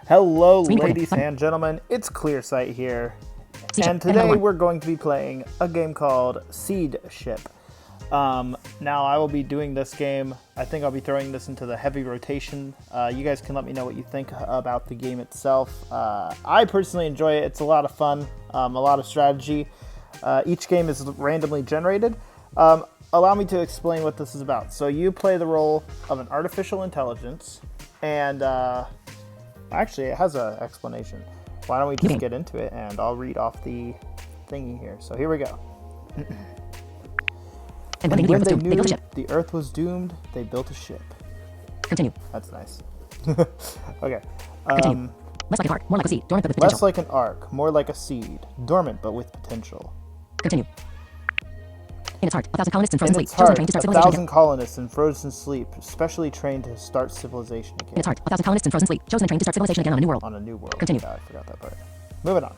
Hello, ladies and gentlemen, it's Clearsight here, and today we're going to be playing a game called Seedship. Now, I will be doing this game. I think I'll be throwing this into the heavy rotation. You guys can let me know what you think about the game itself. I personally enjoy it. It's a lot of fun, a lot of strategy. Each game is randomly generated. Allow me to explain what this is about. So you play the role of an artificial intelligence, and actually it has an explanation. Why don't we just get into it, and I'll read off the thingy here. So here we go. And when they knew the Earth was doomed, they built a ship. Continue. That's nice. Okay. Continue. Less like an arc, more like a seed, dormant but with potential. Less like an arc, more like a seed, dormant but with potential. Continue. In its heart, 1,000 colonists in frozen sleep, chosen trained to start 1,000 civilization again. colonists in frozen sleep, specially trained to start civilization again. In its heart, 1,000 colonists in frozen sleep, chosen and trained to start civilization again on a new world. On a new world. Continue. Yeah, I forgot that part. Moving on.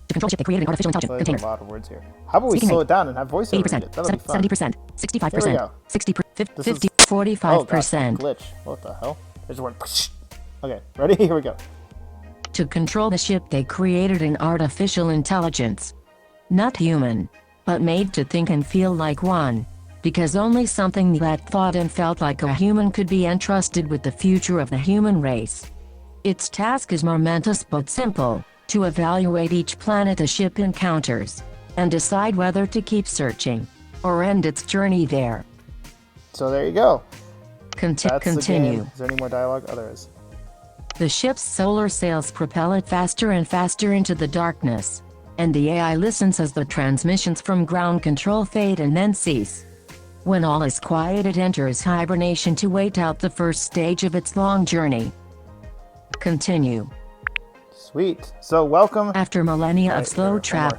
To control ship, they created an artificial intelligence So container. there's a lot of words here. How about we slow it down and have voiceover read it? 80%, That'll be fun. 70%, 65%, 60%, 50, Oh, 45%. glitch. What the hell? There's one. Okay, ready? Here we go. To control the ship, they created an artificial intelligence. Not human, but made to think and feel like one. Because only something that thought and felt like a human could be entrusted with the future of the human race. Its task is momentous but simple: to evaluate each planet the ship encounters, and decide whether to keep searching, or end its journey there. So there you go. Continue. The game. Is there any more dialogue? Oh, there is. The ship's solar sails propel it faster and faster into the darkness, and the AI listens as the transmissions from ground control fade and then cease. When all is quiet, it enters hibernation to wait out the first stage of its long journey. Continue. Sweet. So welcome. After millennia of slow travel,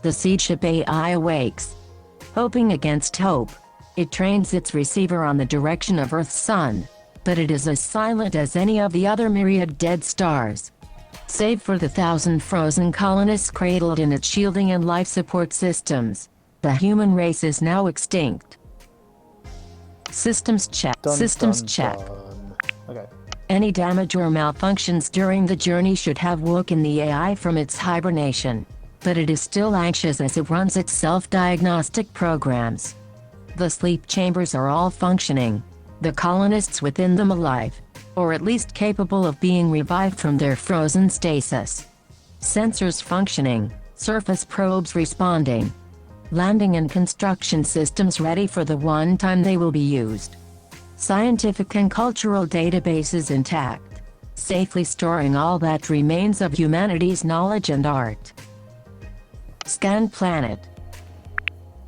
the Seedship AI awakes. Hoping against hope, it trains its receiver on the direction of Earth's sun, but it is as silent as any of the other myriad dead stars. Save for the 1,000 frozen colonists cradled in its shielding and life support systems, the human race is now extinct. Systems check. Check. Okay. Any damage or malfunctions during the journey should have woken the AI from its hibernation, but it is still anxious as it runs its self-diagnostic programs. The sleep chambers are all functioning, the colonists within them alive, or at least capable of being revived from their frozen stasis. Sensors functioning, surface probes responding. Landing and construction systems ready for the one time they will be used. Scientific and cultural databases intact, safely storing all that remains of humanities' knowledge and art. Scan planet.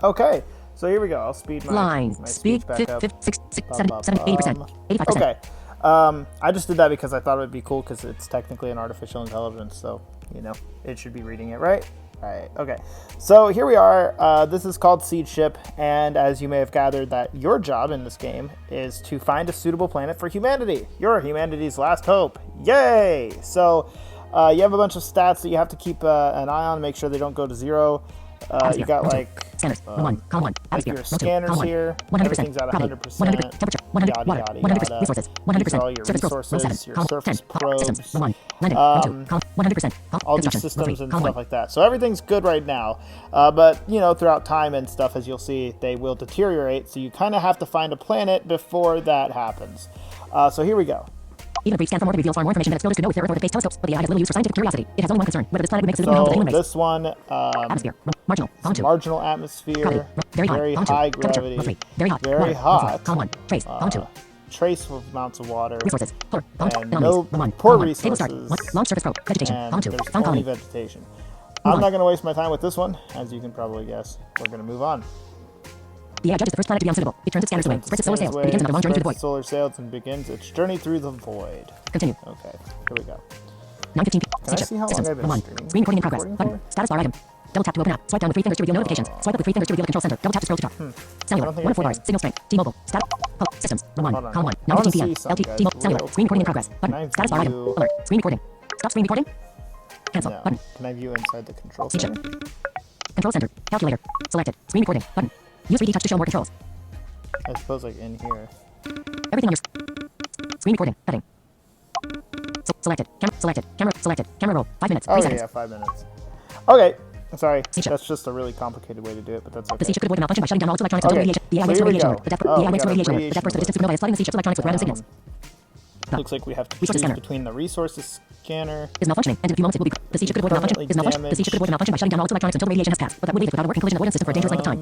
Okay, so here we go. I'll speed my speech back up. 80%. Okay. I just did that because I thought it would be cool because it's technically an artificial intelligence, so, you know, it should be reading it, right? Right, okay. So here we are. This is called Seedship, and as you may have gathered, that your job in this game is to find a suitable planet for humanity. You're humanity's last hope. Yay! So you have a bunch of stats that you have to keep an eye on, make sure they don't go to zero. You got like your scanners here. Everything's at 100%. Yada yada yada. Resources. These are all your resources, your surface probes, all these systems and stuff like that. So everything's good right now, but you know, throughout time and stuff, as you'll see, they will deteriorate. So you kind of have to find a planet before that happens. So here we go. Even a brief scan from orbit reveals far more information than its notice could know with their Earth-based telescopes, but the AI has little use for scientific curiosity. It has only one concern: whether this planet would make a suitable home for the human race. This one, atmosphere, marginal, marginal atmosphere, very high gravity, very hot, trace amounts of water, resources, and no poor resources, launch surface probe, vegetation, and there's only vegetation. I'm not going to waste my time with this one, as you can probably guess. We're going to move on. The AI judges the first planet to be unsuitable. It turns its scanners away, spreads its solar sails, it begins another long journey through the void. Solar sails and begins its journey through the void. Continue. Okay, here we go. 9:15 p.m. Can I see how long I've been streaming? Screen recording in progress. Button. Status bar item. Double tap to open app. Swipe down with 3 fingers to reveal notifications. Swipe up with 3 fingers to reveal the control center. Double tap to scroll to top. Cellular. 1 of 4 bars. Signal strength. T-Mobile. Status. Systems. 1. Column 1. 9:15 p.m. LT. T-Mobile. Cellular. Screen recording in progress. Button. Status bar item. Alert. Screen recording. Stop screen recording. Cancel. No. Button. Can I view inside the control Seedship. center? Control center. Calculator. Selected. Screen recording. Button. Use 3D touch to show more controls. I suppose like in here. Everything on your screen recording. Heading. Selected. Camera selected. Camera selected. Camera roll. 5 minutes. 3 Oh, seconds. yeah, 5 minutes. Okay. Sorry. Seedship. That's just a really complicated way to do it, but that's The okay. Seedship could avoid the malfunction by shutting down all its electronics Okay, until radiation. The AI so waits here for we radiation go. alert. The depth, Oh, the AI we waits for got a radiation alert. The depth radiation versus the distance supernova is flooding the Seedship's electronics with random signals. Looks like we have to Resource choose scanner. between the resources scanner. Is malfunctioning, and in a few moments it will be. The Seedship could avoid the malfunction. Is malfunction. The Seedship could avoid the malfunction by shutting down all its electronics until radiation has passed. But that would leave it without a working collision avoidance system for a dangerous length of time.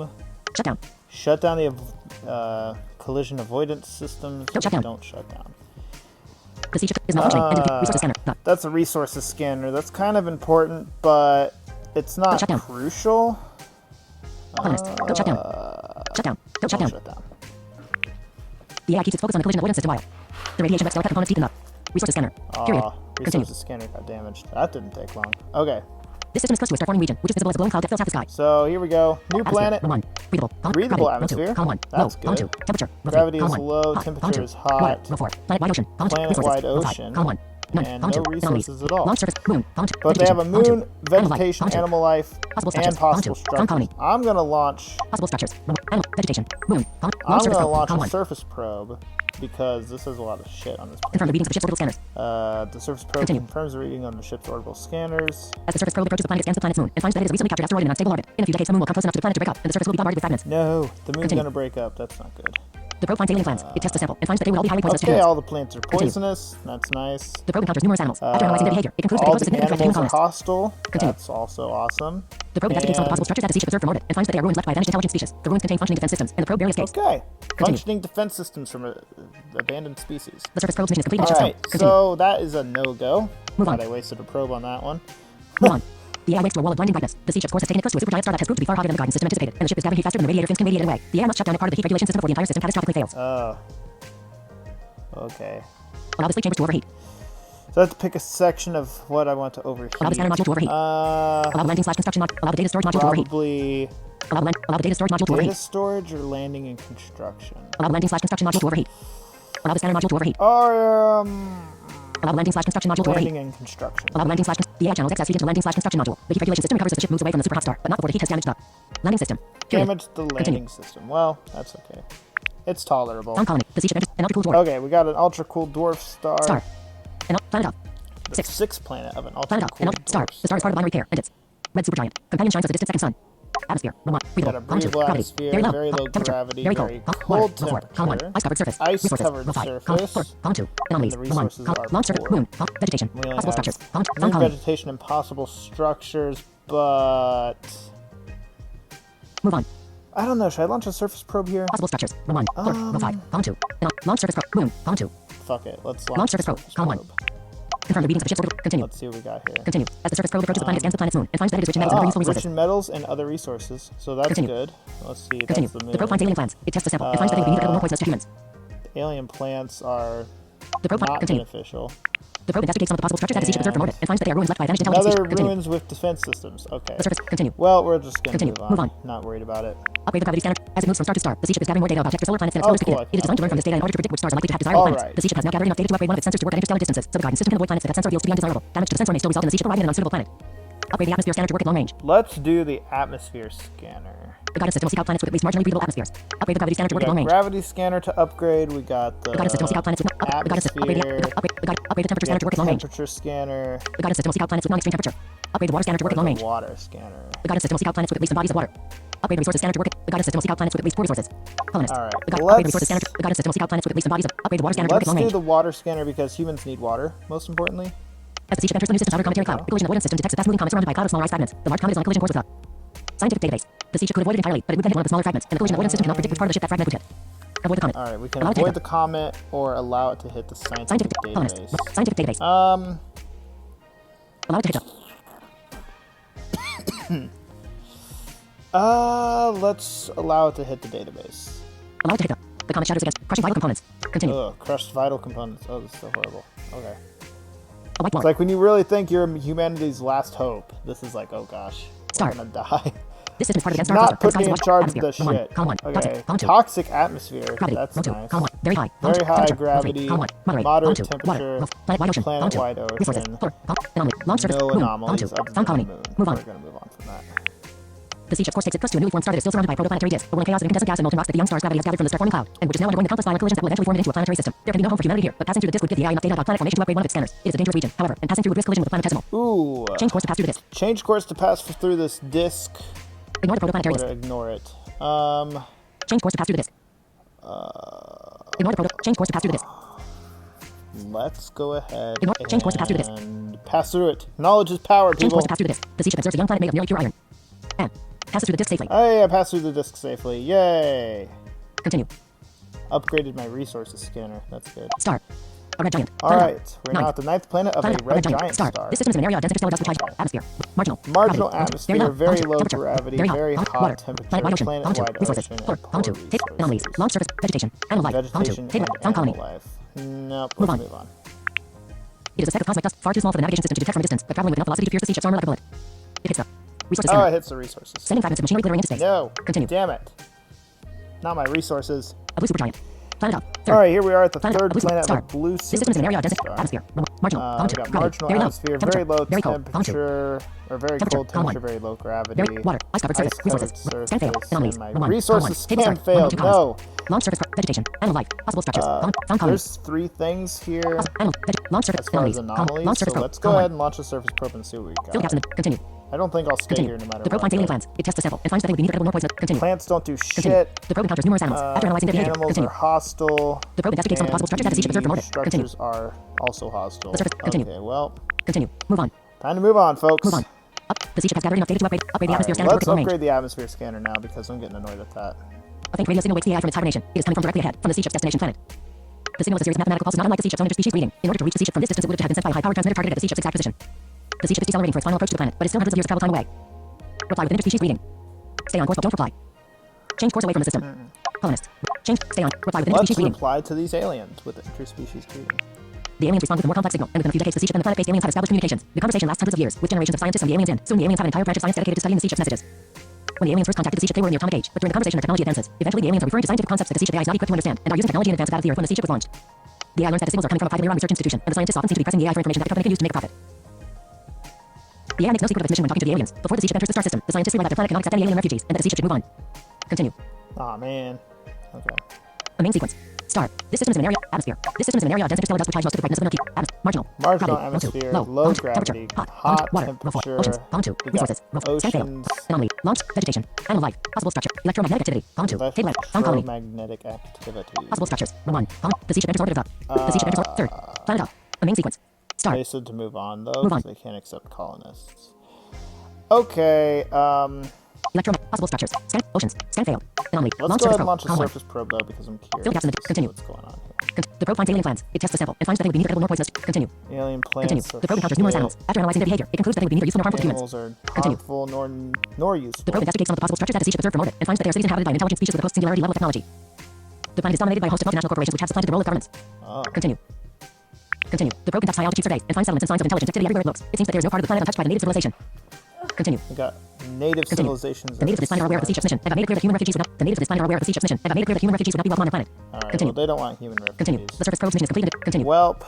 Shut down. Shut down the collision avoidance systems. Don't shut down. Don't shut down. The Seedship is malfunctioning, and in a few resources scanner. The That's a resources scanner. That's kind of important, but it's not shut down. crucial. Honest. Don't shut down. Shut down. Don't shut down. Shut down. The AI keeps its focus on the collision avoidance system while the radiation wrecks delicate components deep in the resources scanner. Period. Continue. Resources scanner got damaged. That didn't take long. Okay, This system is close to a star-forming region, which is visible as a glowing cloud that fills half the sky. so here we go. New Atmosphere. planet. Column 1. Breathable. Column Breathable gravity. atmosphere. Column 1. That's Low. Column 2. good. Temperature. Roll 3. Gravity Column is 1. low, Hot. temperature Column 2. is hot. Water. Roll 4. Planet-wide ocean. Column 2. Resources. Planet-wide Column 5. ocean. Column 1. None. And Column no 2. Anomalies. resources at all. Launch surface. Moon. Column 2. But they have a Vegetation. moon, Column 2. vegetation, Animal animal life, Possible and structures. Column possible 2. structures. colony. I'm gonna launch. Possible structures. Animal. Vegetation. Moon. Column. I'm Launch surface gonna probe. launch Column a 1. surface probe because this has a lot of shit on this Confirm the planet. readings of the ship's orbital scanners. The surface probe Continue. confirms the reading on the ship's orbital scanners. As the surface probe approaches the planet, it scans the planet's moon and finds that it is a recently captured asteroid in an unstable orbit. In a few decades, the moon will come close enough to the planet to break up, and the surface will be bombarded with fragments. No, the moon's Continue. gonna break up. That's not good. The probe finds alien plants. It tests the sample and finds that they will all be highly poisonous to Okay, humans. all the plants are poisonous. That's nice. The probe encounters numerous animals. After analyzing their behavior, it concludes that they All pose a the significant threat to human animals are colonists. hostile. Continue. That's also awesome. The probe investigates some of the And- possible structures that the Seedship observed from orbit and finds that they are ruins left by a vanished intelligent species. The ruins contain functioning defense systems, and the probe barely escapes. Okay. Continue. Functioning defense systems from abandoned species. The surface probe's mission is complete in the ship's Alright, zone. Continue. so that is a no-go. Move on. Glad I wasted a probe on that one. Move on. The AI wakes to a wall of blinding brightness. The Seedship's course has taken it close to a supergiant star that has proved to be far hotter than the guidance system anticipated, and the ship is gathering heat faster than the radiator fins can radiate it away. The AI must shut down a part of the heat regulation system before the entire system catastrophically fails. Oh. Okay. Allow the sleep chambers to overheat. So I have to pick a section of what I want to overheat. Allow the scanner module to overheat. Allow the landing/construction module. Allow the data storage module to overheat. Probably Allow the data storage module to data overheat. storage or landing and construction. Allow the landing/construction module to overheat. Allow the scanner module to overheat. Or, Allow the landing/construction module to overheat. landing and construction. Allow the landing slash the AI channels access feed into the landing slash construction module. The heat regulation system recovers as the ship moves away from the super hot star, but not before the heat has damaged the landing system. Period. Damage the landing Continue. system. Well, that's okay. It's tolerable. Sound colony. The Seedship enters an ultra-cooled dwarf. Okay, we got an ultra-cool dwarf star. Star. Planet of. The 6. sixth planet of an Planet of. ultra-cool An star. dwarf The star is part of the binary pair, and its red supergiant. Companion shines as a distant second sun. Atmosphere. Room 1. Breathable. Got a Column 2. breathable Gravity. atmosphere, Very low. very low Temperature. gravity, Very cold. very Water. cold Room 4. Column 1. temperature. Ice-covered surface. Ice Resources. covered Room 5. Column 4. surface. Column 2. Anomalies. And the Room 1. resources are Launch surface. poor. Moon. Vegetation. We only Possible have structures. Column 2. moon Sound colony. vegetation and possible structures, but Move on. I don't know. Should I launch a surface probe here? Possible structures. Room 1. Room 5. Column 2. Launch surface probe. Moon. Column 2. Fuck it. Let's Launch launch surface a probe. surface Column 1. probe. Confirm the readings of the ship's orbital. Continue. Let's see what we got here. Continue. As the surface probe approaches the planet, it scans the planet's moon and finds that it is rich in metals and other useful Rich resources. in metals and other resources. So that's Continue. good. Let's see. Continue. That's the moon. The probe finds alien plants. It tests the sample and finds that they will be neither edible nor poisonous to humans. Alien plants are The probe not continue. beneficial. The probe investigates some of the possible structures that the Seedship observed from orbit and finds that they are ruins left by a vanished intelligent Another species. Continue. ruins with defense systems. Okay. The surface. Continue. Well, we're just gonna Continue. move Move on. on. Not worried about it. Upgrade the gravity scanner. As it moves from star to star, the Seedship is gathering more data about extrasolar planets and its Oh, solar cool. system. It is designed to learn from this data in order to predict which stars are likely to have desirable All planets. right. The Seedship has now gathered enough data to upgrade one of its sensors to work at interstellar distances, so the guidance system can avoid planets that have sensor reveals to be undesirable. Damage to the sensor may still result in the Seedship arriving in an unsuitable planet. Upgrade the atmosphere scanner to work at long range. Let's do the atmosphere scanner. The guidance system will seek out planets with at least marginally breathable atmospheres. Upgrade the gravity scanner to We work at got long range. gravity scanner to upgrade. We got the The guidance system will seek out planets with the guidance system upgrade atmosphere. upgrade the temperature scanner to work at long range. Temperature scanner. The guidance system will seek out planets with non-extreme temperature. Upgrade the water scanner to work at long range. The water scanner. The guidance system will seek out planets with at least some bodies of water. Upgrade the resources scanner to work. The guidance system will seek out planets with at least 4 resources. Colonist. All right, Upgrade the resources scanner. The guidance system will seek out planets with at least some bodies of. Upgrade the water scanner to work Let's at long do range. the water scanner because humans need water, most importantly. As the Seedship enters the new system's outer cometary cloud, the collision avoidance system detects a fast-moving comet surrounded by a cloud of small ice fragments. The large comet is on a collision course with a scientific database. The Seedship could avoid it entirely, but it would then hit one of the smaller fragments, and the collision avoidance system cannot predict which part of the ship that fragment would hit. Avoid the comet. All right, we can Allow it to avoid hit the comet or allow it to hit the scientific Colonist. database. Scientific database. Allow it to hit the. Let's allow it to hit the database. Allow it to hit the. The comet shatters against crushing vital components. Continue. Ugh, crushed vital components. Oh, this is so horrible. Okay. A white It's wall. like when you really think you're humanity's last hope, this is like, oh gosh, Star. we're gonna die. This system is part of the star Not cluster. put me in charge of the Atmosphere. Column 1. shit. Column 1. Okay. Toxic. Column 2. Toxic atmosphere. Gravity. That's Row 2. nice. Column 1. Very high. Column Very 2. high Temperature. gravity. Column 1. Moderate. Moderate Column 2. temperature. Water. Planet-wide ocean. Column 2. Planet-wide Resources. ocean. Floor. Anomaly. Launch surface. No Moon. Column anomalies 2. other than Sound colony. the moon. Move on. We're gonna move on from that. The Seedship course takes its course to a newly formed star that is still surrounded by protoplanetary disk, but when chaos of incandescent gas and molten rocks that the young star's gravity has gathered from the star-forming cloud, and which is now undergoing the countless violent collisions that will eventually form it into a planetary system. There can be no home for humanity here, but passing through the disk would give the AI enough data about planet formation to upgrade one of its scanners. It is a dangerous region, however, and passing through would risk collision with a planetesimal. Ooh. Change course to pass through the disk. Change course to pass through this disk. Ignore the protoplanetary disk. Ignore it. Change course to pass through the disk. Ignore the change course to pass through the disk. Let's go ahead change course to pass through the disk. and pass through it. Knowledge is power, people. Change course to pass through the disk. The Seedship observes a young planet made of nearly pure iron. And passes through the disk safely. Hey, I passed through the disk safely. Yay. Continue. Upgraded my resources scanner. That's good. Star. A red giant. Alright, we're now at the 9th planet of a red giant star. This system is an area of dense interstellar dust with high atmosphere. Marginal atmosphere, very low gravity, very hot temperature, planet-wide resources. ocean, Floor. and Two. Tape. Anomalies. Launch surface. Vegetation. Animal life. vegetation Table. and Sound colony. animal life. Nope, let's move on. It is a speck of cosmic dust, far too small for the navigation system to detect from a distance, but traveling with enough velocity to pierce the Seedship's armor like a bullet. It hits the resources Oh, scanner. it hits the resources. Sending fragments of machinery glittering into space. No. Continue. Damn it. Not my resources. A blue supergiant. Planet up. Alright, here we are at the Planet third blue planet star. of a blue This system is an area of dense star. atmosphere. Marginal. We got marginal atmosphere, very low temperature, or very cold temperature, very low gravity. Water. Ice covered surface. Resources. Scan failed. Anomalies. And my resources scan failed. No. Launch surface. Vegetation. Animal life. Possible structures. Sound colony. There's 3 things here Launch surface. as far as Launch anomalies, surface. so let's go ahead and launch the surface probe and see what we Fill got. gaps in the continue. I don't think I'll stay here no matter The probe what. finds alien plants. It tests the sample and finds that they would be neither edible nor poisonous. Continue. Plants don't do Continue. shit. The probe encounters numerous animals. After analyzing their behavior. Animals Continue. are hostile. The probe investigates some of the possible structures that the Seedship observed from orbit. Continue. Structures are also hostile. The surface. Continue. Okay, well, Continue. Move on. time to move on, folks. Move on. Up. The Seedship has gathered enough data to upgrade the atmosphere scanner Let's to long range. upgrade the atmosphere scanner now because I'm getting annoyed at that. A faint radio signal wakes the AI from its hibernation. It is coming from directly ahead, from the Seedship's destination planet. The signal is a series of mathematical pulses not unlike the Seedship's own interspecies reading. In order to reach the Seedship from this distance, it would have been sent by a high-powered transmitter targeted at the Seedship's exact position. The Seedship is decelerating for its final approach to the planet, but is still hundreds of years of travel time away. Reply with an interspecies reading. Stay on course, but don't reply. Change course away from the system. Colonists. Change. Stay on. Reply with an Let's interspecies reading. reply to these aliens with interspecies greeting. The aliens respond with a more complex signal, and within a few decades, the Seedship and the planet-based aliens have established communications. The conversation lasts hundreds of years, with generations of scientists and the aliens in. Soon the aliens have an entire branch of science dedicated to studying the Seedship's messages. When the aliens first contacted the Seedship, they were in the atomic age, but during the conversation, their technology advances. Eventually, the aliens are referring to scientific concepts that the Seedship AI is not equipped to understand, and are using technology in advance of that of the Earth when the Seedship was launched. The AI learns that the signals are coming from a privately run research institution, and the scientists often seem to be pressing the AI for information that the company can use to make a profit. The AI makes no secret of its mission when talking to the aliens. Before the Seedship enters the star system, the scientists realize that their planet cannot accept any alien refugees, and that the Seedship should move on. Continue. Aw, man. Okay. A main sequence. Star. This system is an area atmosphere. This system is an area of dense interstellar dust which hides most of the brightness of the Milky Way. Marginal. Marginal Gravity. atmosphere, Low. low Launch. gravity, Temperature. hot Water. temperature. Oceans. Column 2. We got Resources. Scan failed. oceans. Anomaly. Launch. Vegetation. Animal life. Possible structure. Electromagnetic activity. Column 2. Table F. Sound colony. Electromagnetic activity. Possible structures. 1. Column. The Seedship enters orbit of the Seedship enters orbit. 3rd. Planet up. A main sequence. Star. They said to move on, though, Move on. because they can't accept colonists. Okay, Possible structures. Scan. Oceans. Scan failed. Anomaly. let's Launch go ahead surface and launch a probe. Column 1. surface probe, though, because I'm Fill gaps in the curious to see continue. what's going on here. The probe finds alien plants. It tests the sample and finds that they would be neither edible nor poisonous. Continue. Alien Continue. plants The probe encounters numerous animals. After analyzing their behavior, it concludes that they would be neither useful nor harmful to humans. Animals are Continue. harmful nor useful. The probe investigates some of the possible structures that the Seedship observed from orbit and finds that they are cities inhabited by an intelligent species with a post-singularity level of technology. The planet is dominated by a host of multinational corporations which have supplanted the role of governments. Oh. Continue. Continue. The probe conducts high-altitude surveys and finds settlements and signs of intelligent activity everywhere it looks. It seems that there is no part of the planet untouched by the native civilization. Continue. We got native Continue. civilizations. The natives of this planet are aware of the Seedship's mission and have made it clear that human refugees would not. The natives of this planet are aware of the Seedship's mission and have made it clear that human refugees would not be welcome on the planet. Alright, Continue. well, they don't want human refugees. Continue. The surface probe's mission is completed. Continue. Welp,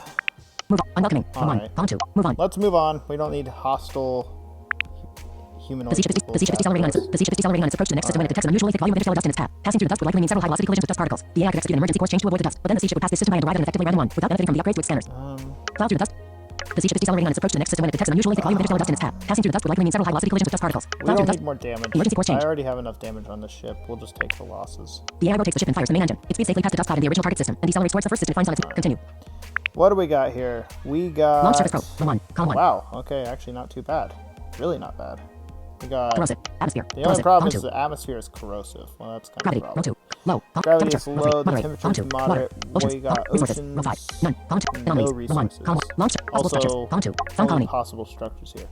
Move on. Unwelcoming. Move on. Alright. Column 2. Move on. let's move on. We don't need hostile humanoid The Seedship people. is decelerating on its approach to the next system when it detects an unusually thick volume of interstellar dust in its path. Passing through the dust would likely mean several high-velocity collisions with dust particles. The AI could execute an emergency course change to avoid the dust, but then the Seedship would pass this system by and arrive at an effectively random one without benefiting from the upgrades to its scanners. Plow through the dust. The Seedship is decelerating on its approach to the next system when it detects an unusually thick volume of interstellar dust in its path. Passing through the dust would likely mean several high-velocity collisions with dust particles. We Plow don't through the need dust. more damage. Emergency course change. I already have enough damage on this ship. We'll just take the losses. The AI rotates the ship and fires the main engine. It speeds safely past the dust cloud in the original target system and decelerates towards the first system it finds on its continue. What do we got here? We got... Launch surface probe. 1. Column 1. Wow, okay, actually not too bad. Really not bad. We got... Corrosive. Atmosphere. The only Corrosive. problem Column is 2. the atmosphere is corrosive. Well, that's kind Gravity. of a Column 2. problem. Low. Gravity Temperature. is low, the Moderate. temperature Column is 2. moderate. Oceans. We got Resources. oceans, Row 5. None. Column 2. no Anomalies. resources. 1. Column 1. Launch. Possible structures. Also, Column 2. Sound only colony. possible structures here.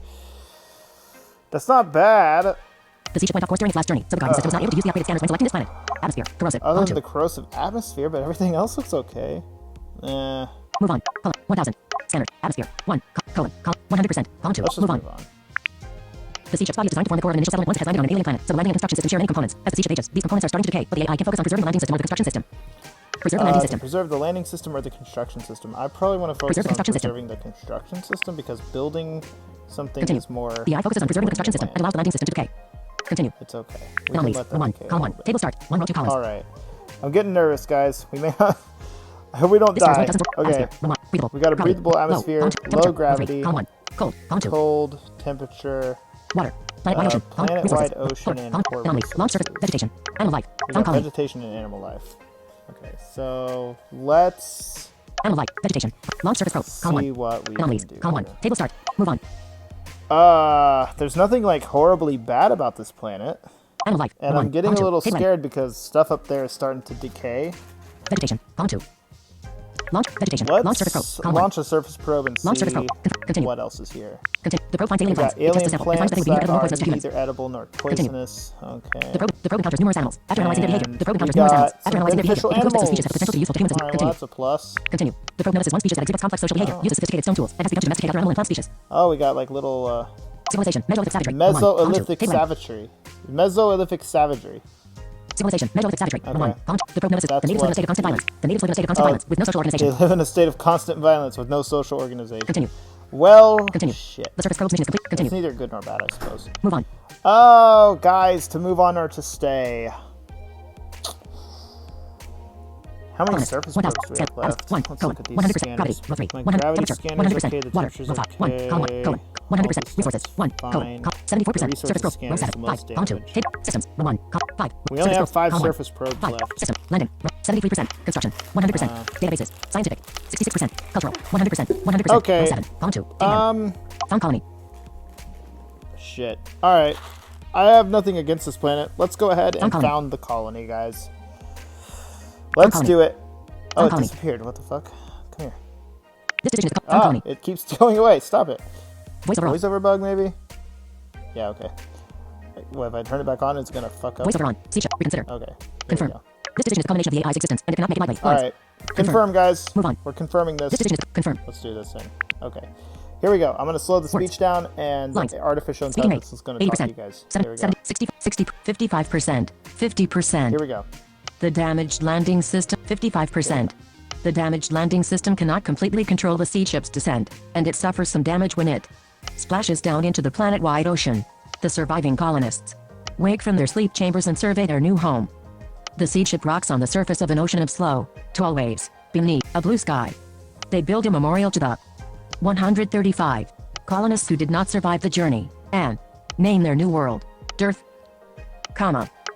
That's not bad. The Seedship went off course during its last journey, so the guardian system was not able to use the upgraded scanners when selecting this planet. Atmosphere. Corrosive. Other Column than 2. the corrosive atmosphere, but everything else looks okay. Move on. Column 1000. Standard. Atmosphere. 1. Colon. 100%. Column 2. Let's just Move on. move on. The Seedship's body is designed to form the core of an initial settlement once it has landed on an alien planet, so the landing and construction system share many components. As the Seedship ages, these components are starting to decay, but the AI can focus on preserving the landing system or the construction system. Preserve the landing To system. preserve the landing system or the construction system. I probably want to focus Preserve the on construction system. preserving the construction system because building something Continue. is more... The AI focuses on preserving the construction system and allows the landing system to decay. Continue. It's okay. We can Anomalies. let them One. decay a Column 1. little bit. Table start. 1 row 2 columns. All right. I'm getting nervous, guys. We may not... I hope we don't This stars die. doesn't Okay. breathable. We got a Gravity. breathable atmosphere, Low, low temperature. gravity, Column 1. Cold. Column 2. cold temperature, Water. Planet-wide ocean. planet-wide Resources. ocean, and core Anomalies. Launch surface. resources. Vegetation. Animal life. We Found got colony. vegetation and animal life. Okay, so let's Animal life. Vegetation. Launch surface probe. Column see 1. what we Anomalies. can do. Column 1. here. Table start. Move on. There's nothing like horribly bad about this planet, Animal life. and Column I'm 1. getting a Column 2. little Table end. scared because stuff up there is starting to decay. Vegetation. Column 2. Launch. Vegetation. Launch surface probe. Let's Column 1. launch a surface probe and Launch see surface probe. Continue. what else is here. Continue. The probe finds We alien got plants. It tests alien the sample and finds plants that they would be that edible or are poisonous to humans. neither edible nor poisonous. Okay. The probe encounters numerous animals. After analyzing their behavior, And the probe we encounters numerous animals. got After some analyzing their behavior, beneficial it concludes that the species animals. has potential to be useful to humans. Alright, well, Continue. that's a plus. Continue. The probe notices one species that exhibits complex social behavior, uses sophisticated stone tools, and has begun to domesticate other animal and plant species. Oh, we got like little Civilization. Mesolithic savagery. One. Mesolithic Table end. savagery. Mesolithic savagery. Civilization. Mesolithic savagery. Okay. One. The probe notices That's the natives live in a what- state of constant violence. The natives live in a state of constant violence with no social They organization. live in a state of constant violence with no social organization. Continue. Well, Continue. shit. The surface probe's mission is complete. It's Continue. neither good nor bad, I suppose. Move on. Oh, guys, to move on or to stay. How many Columns. surface 1,000. probes do we have left? One. Let's Colon. look at these 100%. scanners. Gravity. Row 3. My 100. gravity Temperature. scanner's 100%. okay. The Water. temperature's Row 5. 1. okay. Column 1. Colon. All 100%. this Resources. stuff's 1. fine. Colon. The 74%. resources Surface probe. scanner Row is 7. the 5. most Column 2. damage. Table. Systems. Row 1. 5. We only have 5 Column 1. surface probes 5. left. System. Landing. 73%. Construction. 100%. Databases. Scientific. 66%. Cultural. 100%. 100%. Okay. Row 7. Column 2. Data. Found colony. Shit. Alright. I have nothing against this planet. Let's go ahead and Found colony. found the colony, guys. Let's colony. do it. Oh, Found it colony. disappeared. What the fuck? Come here. This division is found colony. It keeps going away. Stop it. Voiceover on. Voiceover bug, maybe? Yeah, okay. Well, if I turn it back on, it's gonna fuck up. Voiceover on. Seedship. Reconsider. Okay. Confirm. This division is a combination of the AI's existence, and it cannot make it lightly. All right. Confirm, guys. Move on. We're confirming this. This division is confirm. Let's do this thing. Okay. Here we go. I'm gonna slow the Words. speech down, and Lines. artificial Speaking intelligence is gonna 80%. talk to you guys. Here we go. 70, 60, 60, 55%. 50%. Here we go. The damaged landing system, 55%. The damaged landing system cannot completely control the Seedship's descent, and it suffers some damage when it splashes down into the planet-wide ocean. The surviving colonists wake from their sleep chambers and survey their new home. The Seedship rocks on the surface of an ocean of slow, tall waves, beneath a blue sky. They build a memorial to the 135 colonists who did not survive the journey, and name their new world, Dearth,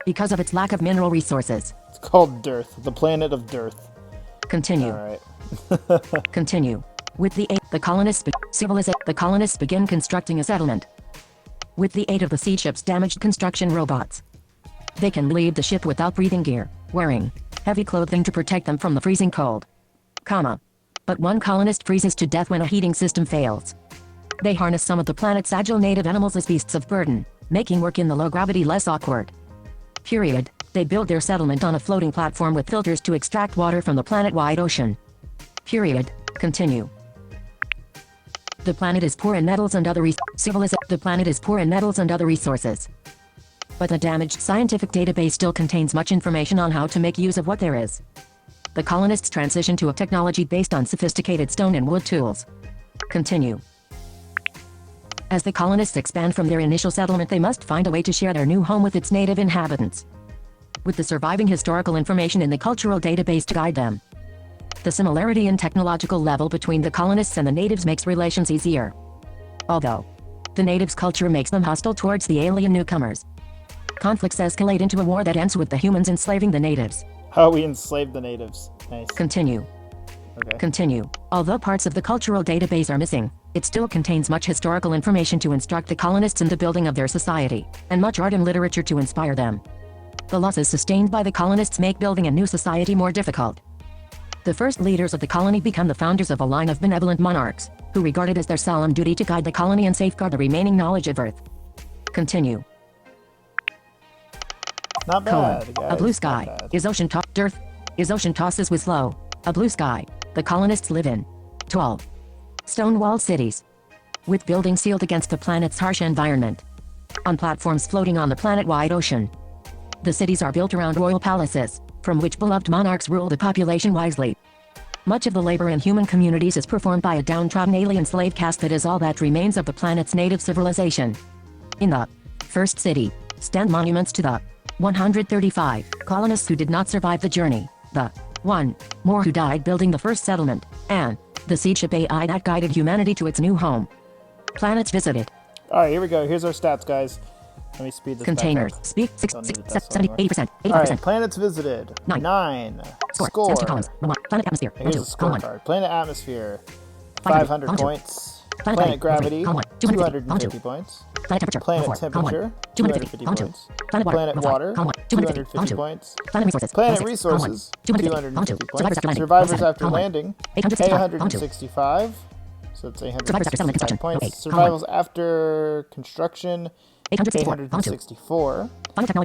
because of its lack of mineral resources. It's called Dearth, the planet of Dearth. Continue. All right. Continue. With the aid, the colonists begin constructing a settlement. With the aid of the Seedship's damaged construction robots, they can leave the ship without breathing gear, wearing heavy clothing to protect them from the freezing cold. But one colonist freezes to death when a heating system fails. They harness some of the planet's agile native animals as beasts of burden, making work in the low gravity less awkward. Period. They build their settlement on a floating platform with filters to extract water from the planet-wide ocean. Period. Continue. The planet is poor in metals and other The planet is poor in metals and other resources. But the damaged scientific database still contains much information on how to make use of what there is. The colonists transition to a technology based on sophisticated stone and wood tools. Continue. As the colonists expand from their initial settlement, they must find a way to share their new home with its native inhabitants, with the surviving historical information in the cultural database to guide them. The similarity in technological level between the colonists and the natives makes relations easier. Although the natives' culture makes them hostile towards the alien newcomers. Conflicts escalate into a war that ends with the humans enslaving the natives. How we enslaved the natives. Nice. Continue. Okay. Continue. Although parts of the cultural database are missing, it still contains much historical information to instruct the colonists in the building of their society, and much art and literature to inspire them. The losses sustained by the colonists make building a new society more difficult. The first leaders of the colony become the founders of a line of benevolent monarchs, who regard it as their solemn duty to guide the colony and safeguard the remaining knowledge of Earth. Continue. Not bad, guys. A blue Not sky. bad. Is ocean tosses with slow. A blue sky. The colonists live in 12 stone-walled cities, with buildings sealed against the planet's harsh environment, on platforms floating on the planet-wide ocean. The cities are built around royal palaces, from which beloved monarchs rule the population wisely. Much of the labor in human communities is performed by a downtrodden alien slave caste that is all that remains of the planet's native civilization. In the first city, Stand monuments to the 135 colonists who did not survive the journey, the 1 more who died building the first settlement, and the Seedship AI that guided humanity to its new home. Planets visited. Alright, here we go. Here's our stats, guys. Let me speed this Containers. back up. Speak 70, 80%. 85%. Alright, planets visited. 9. Score. Columns. Planet atmosphere. Here's a scorecard. Planet atmosphere. 500 points. Planet gravity. 250 points. Planet temperature. 250 points. Planet water. 250 points. Planet resources. 250 points. Survivors after landing. 865. So that's 865 points. Survivals after construction. 864.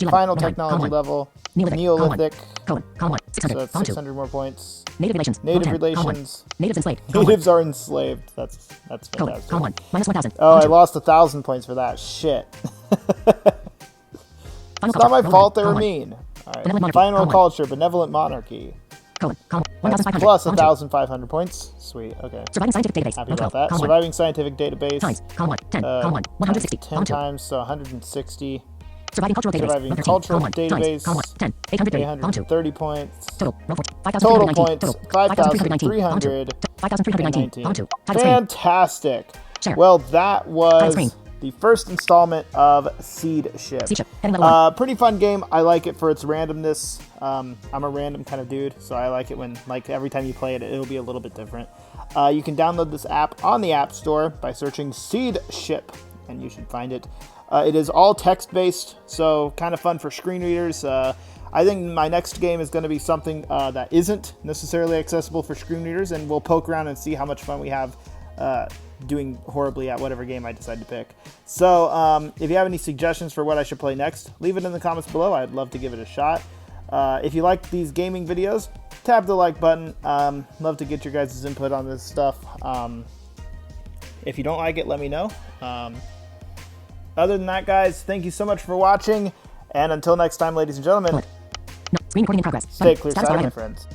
Final technology level. Neolithic. So that's 600 more points. Native relations. Natives enslaved. Natives are enslaved. That's fantastic. Minus 1,000. Oh, I lost 1,000 points for that. Shit. It's not my fault they were mean. Alright. Final culture. Benevolent monarchy. That's plus 1,500 points. Sweet. Okay. Surviving scientific database. Happy about that. Surviving scientific database. Times. 10. 160. 10 times, so 160. Surviving cultural database. Surviving cultural database. 10. 830 points. Total points. 5,300. 5,319. Fantastic. Share. Well, that was the first installment of Seedship. Pretty fun game. I like it for its randomness. I'm a random kind of dude, so I like it when, like, every time you play it, it'll be a little bit different. You can download this app on the App Store by searching Seedship, and you should find it. It is all text-based, so kind of fun for screen readers. I think my next game is going to be something that isn't necessarily accessible for screen readers, and we'll poke around and see how much fun we have doing horribly at whatever game I decide to pick. So if you have any suggestions for what I should play next, leave it in the comments below. I'd love to give it a shot. If you like these gaming videos, tap the like button. Love to get your guys' input on this stuff. If you don't like it, let me know. Other than that, guys, thank you so much for watching. And until next time, ladies and gentlemen, Screen recording in progress. Stay clear, my friends.